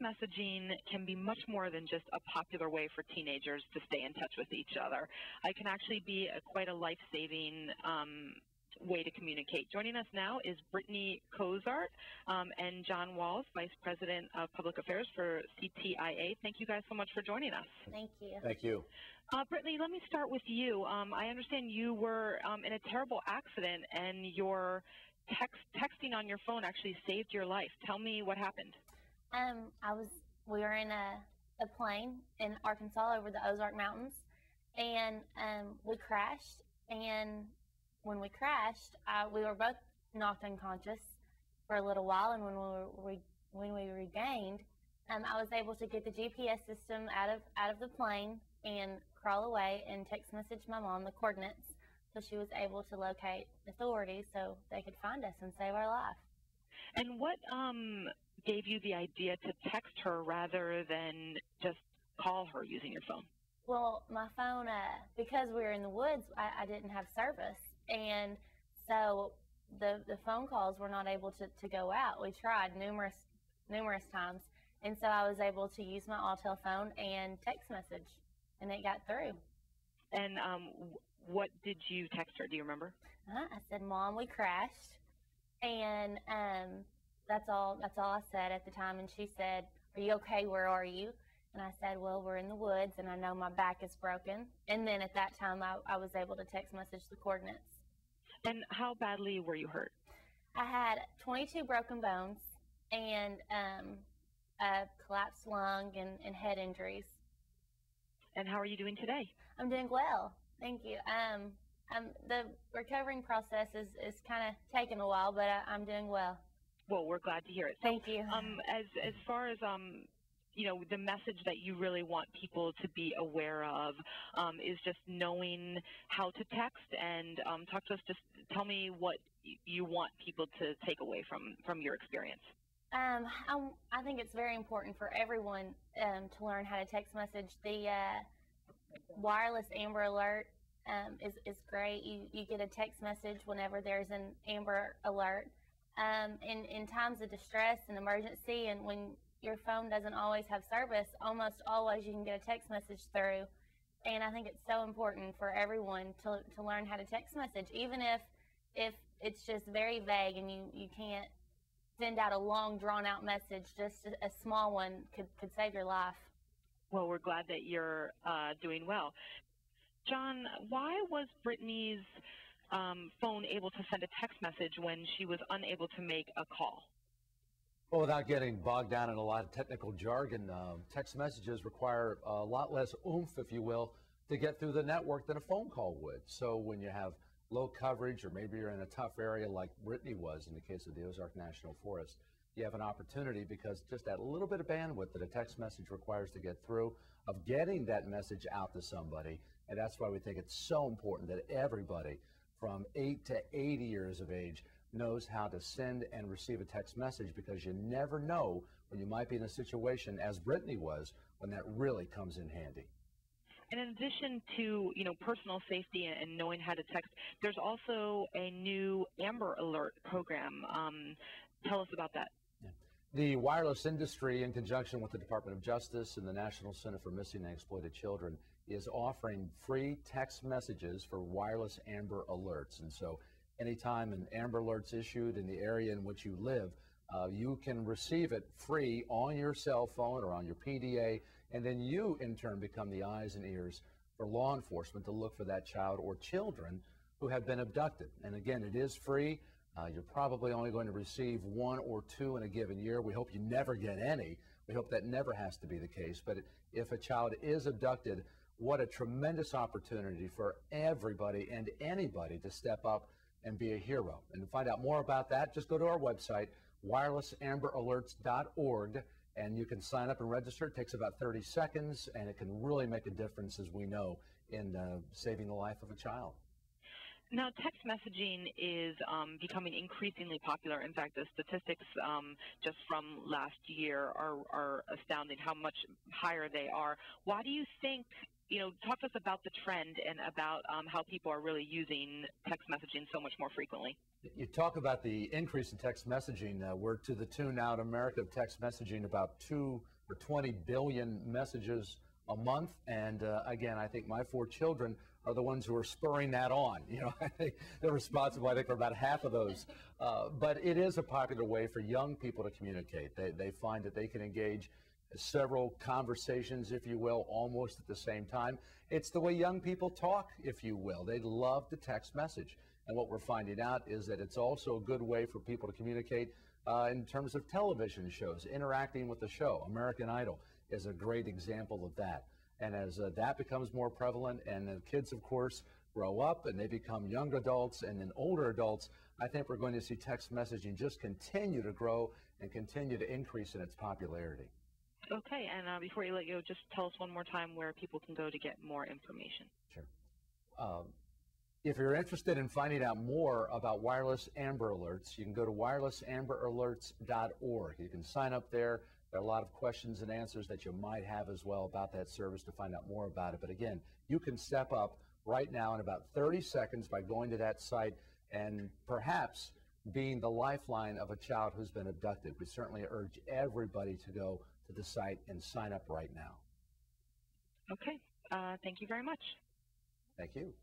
messaging can be much more than just a popular way for teenagers to stay in touch with each other. It can actually be quite a life-saving way to communicate. Joining us now is Brittany Cozart and John Walls, Vice President of Public Affairs for CTIA. Thank you guys so much for joining us. Thank you. Thank you. Brittany, let me start with you. I understand you were in a terrible accident and your texting on your phone actually saved your life. Tell me what happened. We were in a plane in Arkansas over the Ozark Mountains, and we crashed. And when we crashed, we were both knocked unconscious for a little while. And when we regained, I was able to get the GPS system out of the plane and crawl away and text message my mom the coordinates, so she was able to locate authorities so they could find us and save our life. And what gave you the idea to text her rather than just call her using your phone? Well, my phone, because we were in the woods, I didn't have service. And so the phone calls were not able to go out. We tried numerous times. And so I was able to use my all telephone and text message, and it got through. And what did you text her? Do you remember? I said, "Mom, we crashed." And that's all I said at the time. And she said, "Are you okay? Where are you?" And I said, "Well, we're in the woods, and I know my back is broken." And then at that time, I was able to text message the coordinates. And how badly were you hurt? I had 22 broken bones and a collapsed lung and head injuries. And how are you doing today? I'm doing well, thank you. The recovering process is kind of taking a while, but I'm doing well. Well, we're glad to hear it. Thank you. As far as the message that you really want people to be aware of is just knowing how to text, and talk to us. Just tell me what you want people to take away from your experience. I think it's very important for everyone to learn how to text message. The wireless Amber Alert is great. You get a text message whenever there's an Amber Alert. In times of distress and emergency, and when your phone doesn't always have service, almost always you can get a text message through. And I think it's so important for everyone to learn how to text message, even if it's just very vague and you can't send out a long, drawn-out message. Just a small one could save your life. Well, we're glad that you're doing well. John, why was Brittany's phone able to send a text message when she was unable to make a call? Well, without getting bogged down in a lot of technical jargon, text messages require a lot less oomph, if you will, to get through the network than a phone call would. So when you have low coverage, or maybe you're in a tough area like Brittany was in the case of the Ozark National Forest, you have an opportunity, because just that little bit of bandwidth that a text message requires to get through, of getting that message out to somebody. And that's why we think it's so important that everybody from 8 to 80 years of age knows how to send and receive a text message, because you never know when you might be in a situation, as Brittany was, when that really comes in handy. And in addition to, personal safety and knowing how to text, there's also a new Amber Alert program. Tell us about that. Yeah. The wireless industry, in conjunction with the Department of Justice and the National Center for Missing and Exploited Children, is offering free text messages for wireless Amber Alerts. And so anytime an Amber Alert's issued in the area in which you live, you can receive it free on your cell phone or on your PDA, and then you in turn become the eyes and ears for law enforcement to look for that child or children who have been abducted. And again, it is free. You're probably only going to receive 1 or 2 in a given year. We hope you never get any. We hope that never has to be the case. But if a child is abducted, what a tremendous opportunity for everybody and anybody to step up and be a hero. And to find out more about that, just go to our website, wirelessamberalerts.org, and you can sign up and register. It takes about 30 seconds, and it can really make a difference, as we know, in saving the life of a child. Now, text messaging is becoming increasingly popular. In fact, the statistics just from last year are astounding how much higher they are. Why do you think talk to us about the trend and about how people are really using text messaging so much more frequently. You talk about the increase in text messaging. We're to the tune now in America of text messaging about 2 or 20 billion messages a month. And again, I think my 4 children are the ones who are spurring that on. I think they're responsible, for about half of those. But it is a popular way for young people to communicate. They find that they can engage several conversations, if you will, almost at the same time. It's the way young people talk, if you will. They love the text message. And what we're finding out is that it's also a good way for people to communicate in terms of television shows, interacting with the show. American Idol is a great example of that. And as that becomes more prevalent, and the kids, of course, grow up and they become young adults and then older adults, I think we're going to see text messaging just continue to grow and continue to increase in its popularity. Okay, and before you let go, just tell us one more time where people can go to get more information. Sure. If you're interested in finding out more about wireless Amber Alerts, you can go to wirelessamberalerts.org. You can sign up there. There are a lot of questions and answers that you might have as well about that service to find out more about it. But again, you can step up right now in about 30 seconds by going to that site and perhaps being the lifeline of a child who's been abducted. We certainly urge everybody to go to the site and sign up right now. Okay. Thank you very much. Thank you.